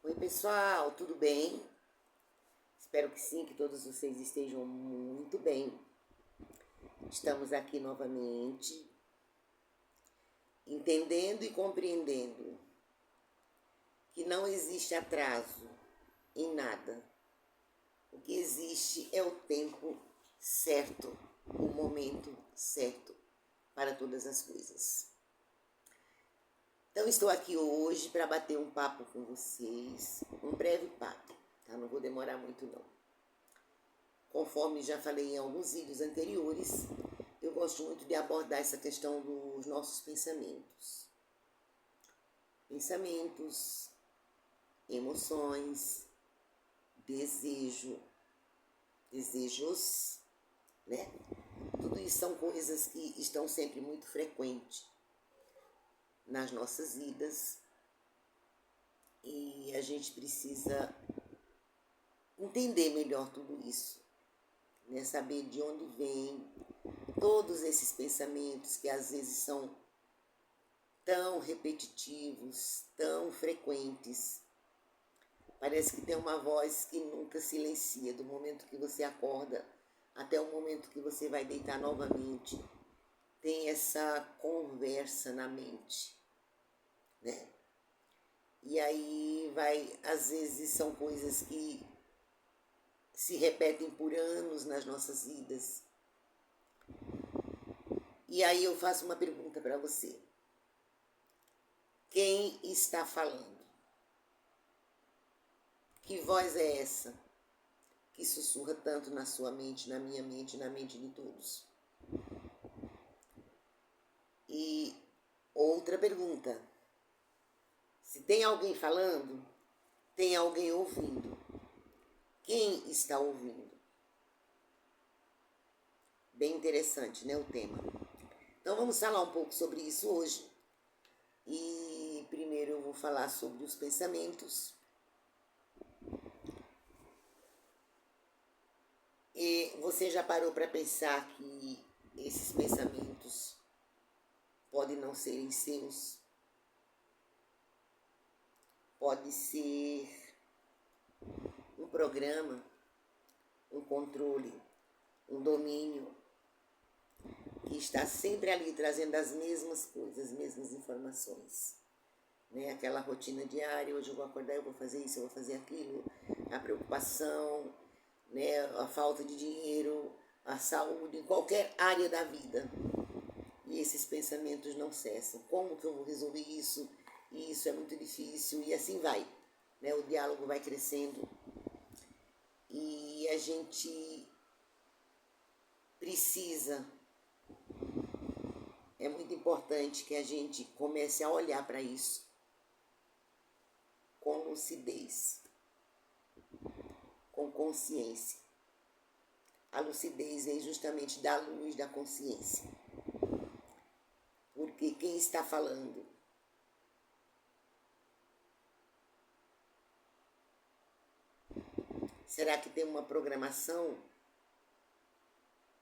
Oi pessoal, tudo bem? Espero que sim, que todos vocês estejam muito bem. Estamos aqui novamente, entendendo e compreendendo que não existe atraso em nada. O que existe é o tempo certo, o momento certo para todas as coisas. Então estou aqui hoje para bater um papo com vocês, um breve papo, tá? Não vou demorar muito não. Conforme já falei em alguns vídeos anteriores, eu gosto muito de abordar essa questão dos nossos pensamentos. Pensamentos, emoções, desejos, né? Tudo isso são coisas que estão sempre muito frequentes nas nossas vidas e a gente precisa entender melhor tudo isso, né? Saber de onde vem todos esses pensamentos que às vezes são tão repetitivos, tão frequentes. Parece que tem uma voz que nunca silencia, do momento que você acorda até o momento que você vai deitar novamente. Tem essa conversa na mente, né? E aí às vezes são coisas que se repetem por anos nas nossas vidas. E aí eu faço uma pergunta para você. Quem está falando? Que voz é essa que sussurra tanto na sua mente, na minha mente, na mente de todos? E outra pergunta. Se tem alguém falando, tem alguém ouvindo. Quem está ouvindo? Bem interessante, né, o tema. Então vamos falar um pouco sobre isso hoje. E primeiro eu vou falar sobre os pensamentos. E você já parou para pensar que esses pensamentos podem não serem seus? Pode ser um programa, um controle, um domínio que está sempre ali trazendo as mesmas coisas, as mesmas informações, né? Aquela rotina diária, hoje eu vou acordar, eu vou fazer isso, eu vou fazer aquilo, a preocupação, né? A falta de dinheiro, a saúde, em qualquer área da vida. E esses pensamentos não cessam. Como que eu vou resolver isso? E isso é muito difícil, e assim vai, né? O diálogo vai crescendo e a gente precisa, é muito importante que a gente comece a olhar para isso com lucidez, com consciência. A lucidez vem justamente da luz da consciência. Porque quem está falando? Será que tem uma programação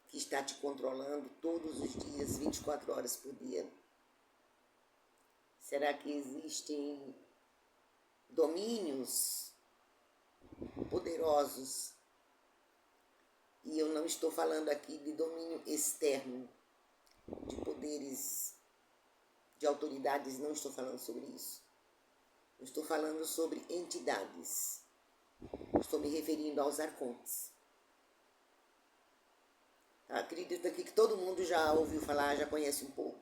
que está te controlando todos os dias, 24 horas por dia? Será que existem domínios poderosos? E eu não estou falando aqui de domínio externo, de poderes, de autoridades, não estou falando sobre isso. Eu estou falando sobre entidades. Estou me referindo aos arcontes. Acredito aqui que todo mundo já ouviu falar, já conhece um pouco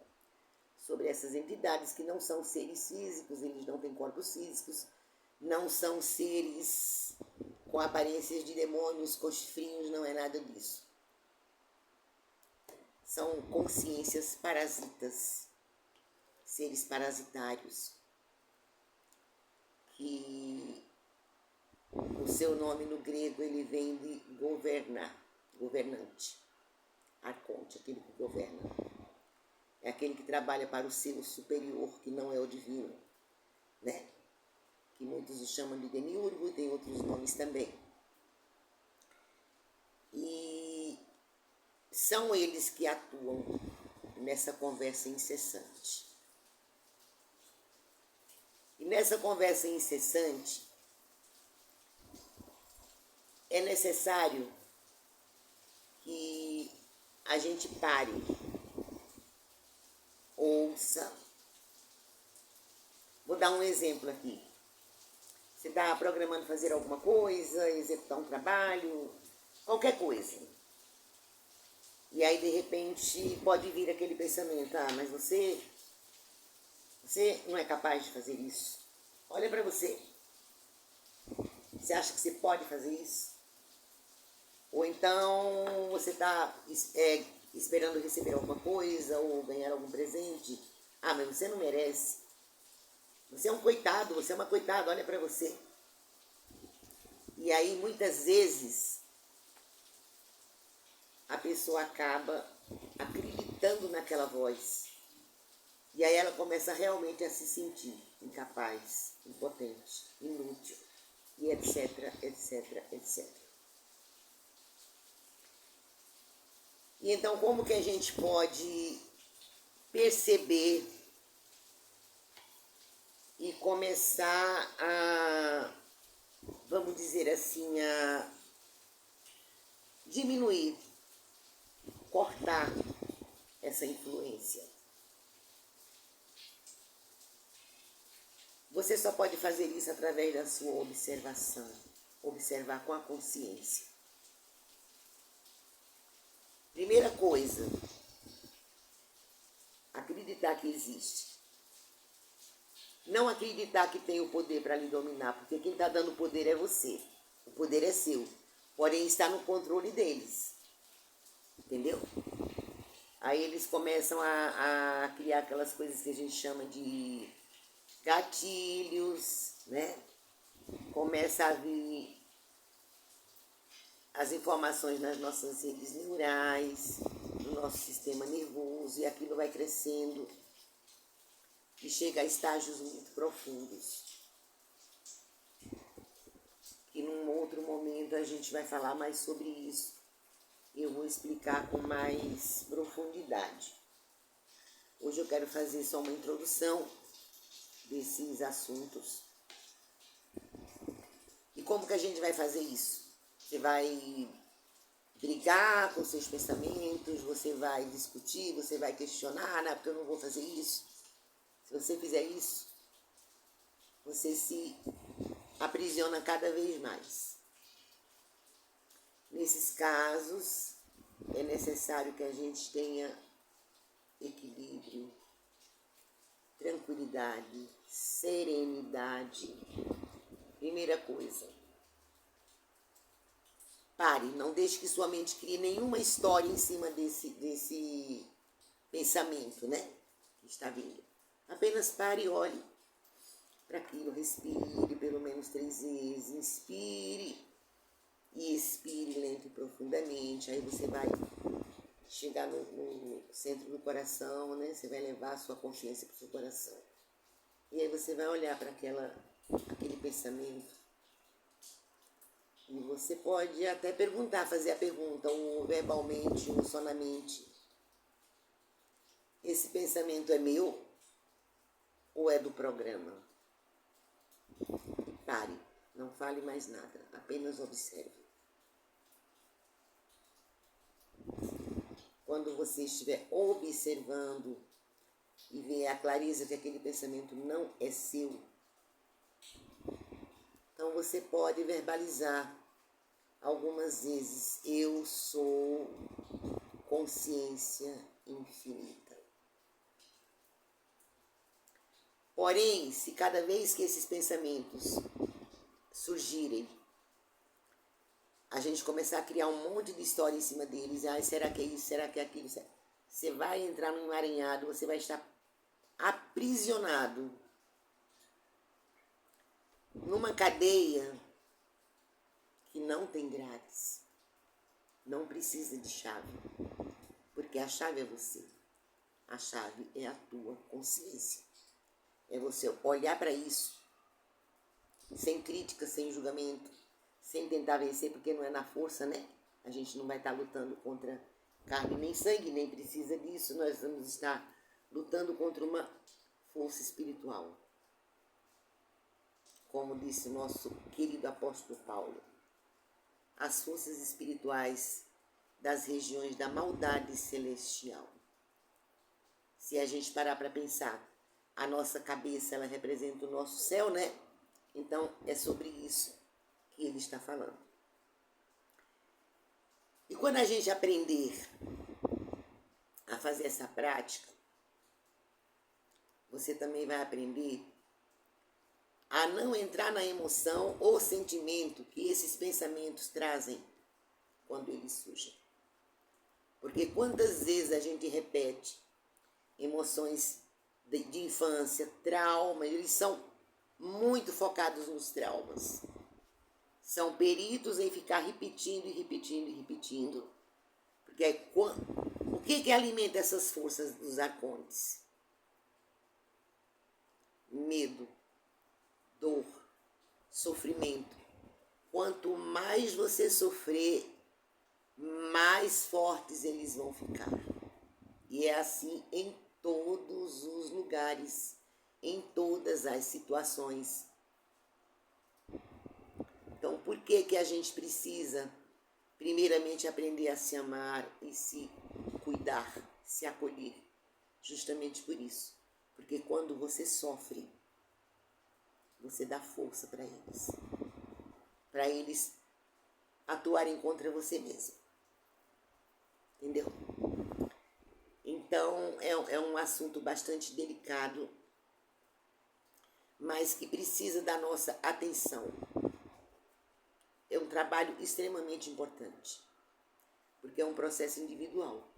sobre essas entidades que não são seres físicos, eles não têm corpos físicos, não são seres com aparências de demônios, com chifrinhos, não é nada disso. São consciências parasitas, seres parasitários, que o seu nome no grego ele vem de governar, governante, arconte, aquele que governa. É aquele que trabalha para o seu superior, que não é o divino, né? Que muitos o chamam de demiurgo e tem outros nomes também. E são eles que atuam nessa conversa incessante. E nessa conversa incessante, é necessário que a gente pare, ouça. Vou dar um exemplo aqui. Você está programando fazer alguma coisa, executar um trabalho, qualquer coisa. E aí, de repente, pode vir aquele pensamento, mas você não é capaz de fazer isso. Olha para você. Você acha que você pode fazer isso? Ou então você está esperando receber alguma coisa ou ganhar algum presente. Mas você não merece. Você é um coitado, você é uma coitada, olha para você. E aí, muitas vezes, a pessoa acaba acreditando naquela voz. E aí ela começa realmente a se sentir incapaz, impotente, inútil, e etc, etc, etc. E então, como que a gente pode perceber e começar a, vamos dizer assim, a diminuir, cortar essa influência? Você só pode fazer isso através da sua observação, observar com a consciência. Primeira coisa, acreditar que existe. Não acreditar que tem o poder para lhe dominar, porque quem está dando poder é você. O poder é seu, porém está no controle deles. Entendeu? Aí eles começam a criar aquelas coisas que a gente chama de gatilhos, né? Começa a vir as informações nas nossas redes neurais, no nosso sistema nervoso, e aquilo vai crescendo e chega a estágios muito profundos. Que num outro momento a gente vai falar mais sobre isso. Eu vou explicar com mais profundidade. Hoje eu quero fazer só uma introdução desses assuntos. E como que a gente vai fazer isso? Você vai brigar com seus pensamentos, você vai discutir, você vai questionar, porque eu não vou fazer isso. Se você fizer isso, você se aprisiona cada vez mais. Nesses casos, é necessário que a gente tenha equilíbrio, tranquilidade, serenidade. Primeira coisa, pare, não deixe que sua mente crie nenhuma história em cima desse pensamento, né? Que está vindo. Apenas pare e olhe para aquilo, respire pelo menos 3 vezes, inspire e expire lento e profundamente. Aí você vai chegar no centro do coração, né? Você vai levar a sua consciência para o seu coração. E aí você vai olhar para aquele pensamento. E você pode até perguntar, fazer a pergunta, ou verbalmente, ou só na mente. Esse pensamento é meu ou é do programa? Pare, não fale mais nada, apenas observe. Quando você estiver observando e ver a clareza que aquele pensamento não é seu, então você pode verbalizar algumas vezes: eu sou consciência infinita. Porém, se cada vez que esses pensamentos surgirem, a gente começar a criar um monte de história em cima deles, será que é isso, será que é aquilo, você vai entrar num emaranhado, você vai estar aprisionado numa cadeia que não tem grades, não precisa de chave, porque a chave é você, a chave é a tua consciência, é você olhar para isso, sem crítica, sem julgamento, sem tentar vencer, porque não é na força, né? A gente não vai estar lutando contra carne nem sangue, nem precisa disso, nós vamos estar lutando contra uma força espiritual. Como disse o nosso querido apóstolo Paulo, as forças espirituais das regiões da maldade celestial. Se a gente parar para pensar, a nossa cabeça, ela representa o nosso céu, né? Então, é sobre isso que ele está falando. E quando a gente aprender a fazer essa prática, você também vai aprender a não entrar na emoção ou sentimento que esses pensamentos trazem quando eles surgem. Porque quantas vezes a gente repete emoções de infância, trauma, eles são muito focados nos traumas. São peritos em ficar repetindo e repetindo e repetindo. Porque aí, o que alimenta essas forças dos arcontes? Medo, dor, sofrimento. Quanto mais você sofrer, mais fortes eles vão ficar. E é assim em todos os lugares, em todas as situações. Então, por que a gente precisa, primeiramente, aprender a se amar e se cuidar, se acolher? Justamente por isso. Porque quando você sofre, você dá força para eles atuarem contra você mesmo. Entendeu? Então, é um assunto bastante delicado, mas que precisa da nossa atenção. É um trabalho extremamente importante, porque é um processo individual.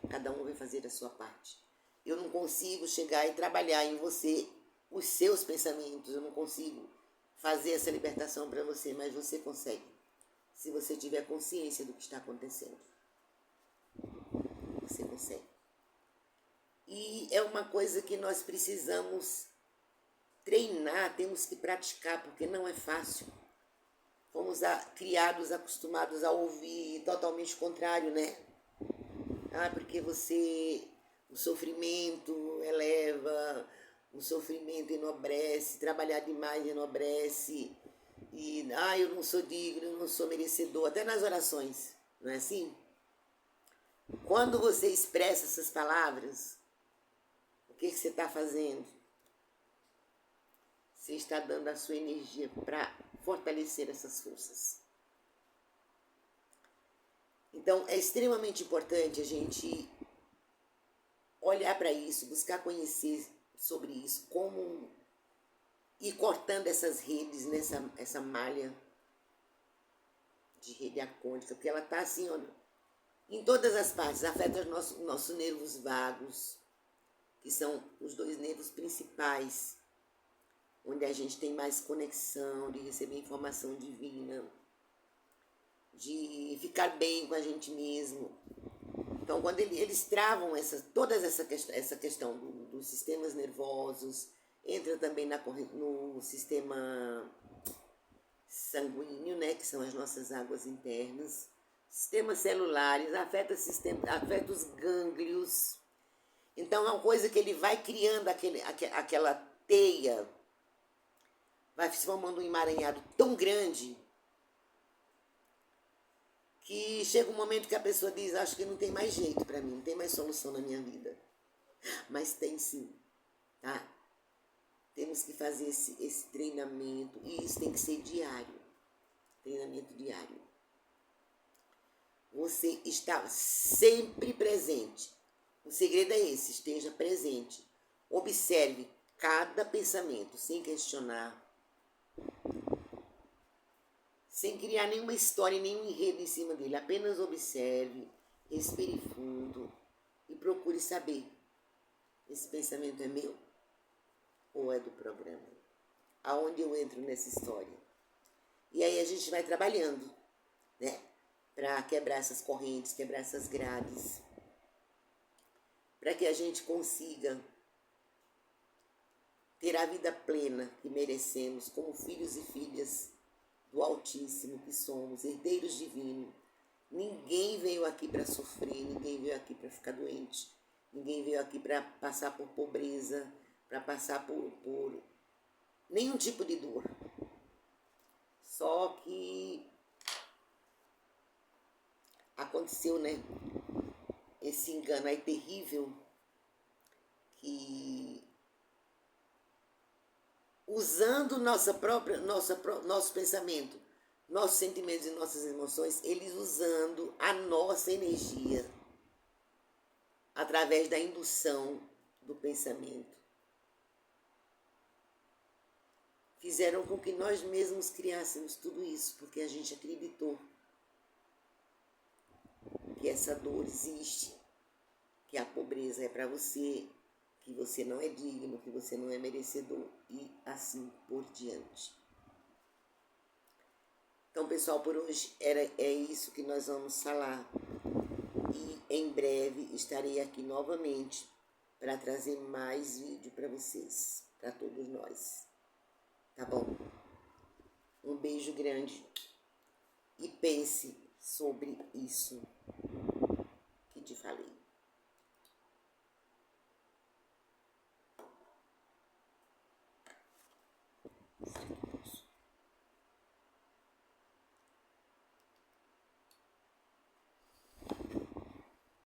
Cada um vai fazer a sua parte. Eu não consigo chegar e trabalhar em você os seus pensamentos, eu não consigo fazer essa libertação para você, mas você consegue, se você tiver consciência do que está acontecendo. Você consegue. E é uma coisa que nós precisamos treinar, temos que praticar, porque não é fácil. Fomos criados, acostumados a ouvir totalmente o contrário, né? Porque o sofrimento eleva, o sofrimento enobrece, trabalhar demais enobrece, e eu não sou digno, eu não sou merecedor, até nas orações, não é assim? Quando você expressa essas palavras, o que você está fazendo? Você está dando a sua energia para fortalecer essas forças. Então, é extremamente importante a gente olhar para isso, buscar conhecer sobre isso, como ir cortando essas redes, essa malha de rede arcôntica, porque ela está assim, ó, em todas as partes, afeta os nossos nervos vagos, que são os 2 nervos principais, onde a gente tem mais conexão, de receber informação divina, de ficar bem com a gente mesmo. Então, quando eles travam toda essa questão dos sistemas nervosos, entra também no sistema sanguíneo, né, que são as nossas águas internas, sistemas celulares, afeta os gânglios. Então, é uma coisa que ele vai criando aquela teia, vai se formando um emaranhado tão grande que chega um momento que a pessoa diz, acho que não tem mais jeito para mim, não tem mais solução na minha vida. Mas tem sim, tá? Temos que fazer esse treinamento, e isso tem que ser diário, treinamento diário. Você está sempre presente. O segredo é esse, esteja presente. Observe cada pensamento, sem questionar, sem criar nenhuma história, nenhum enredo em cima dele. Apenas observe, respire fundo e procure saber, esse pensamento é meu ou é do programa? Aonde eu entro nessa história? E aí a gente vai trabalhando, né? Para quebrar essas correntes, quebrar essas grades, para que a gente consiga ter a vida plena que merecemos como filhos e filhas do Altíssimo que somos, herdeiros divinos. Ninguém veio aqui para sofrer, ninguém veio aqui para ficar doente, ninguém veio aqui para passar por pobreza, para passar por nenhum tipo de dor. Só que aconteceu, né? Esse engano aí terrível que usando nosso pensamento, nossos sentimentos e nossas emoções, eles usando a nossa energia através da indução do pensamento, fizeram com que nós mesmos criássemos tudo isso, porque a gente acreditou que essa dor existe, que a pobreza é para você, que você não é digno, que você não é merecedor e assim por diante. Então, pessoal, por hoje é isso que nós vamos falar. E em breve estarei aqui novamente para trazer mais vídeo para vocês, para todos nós. Tá bom? Um beijo grande e pense sobre isso que te falei.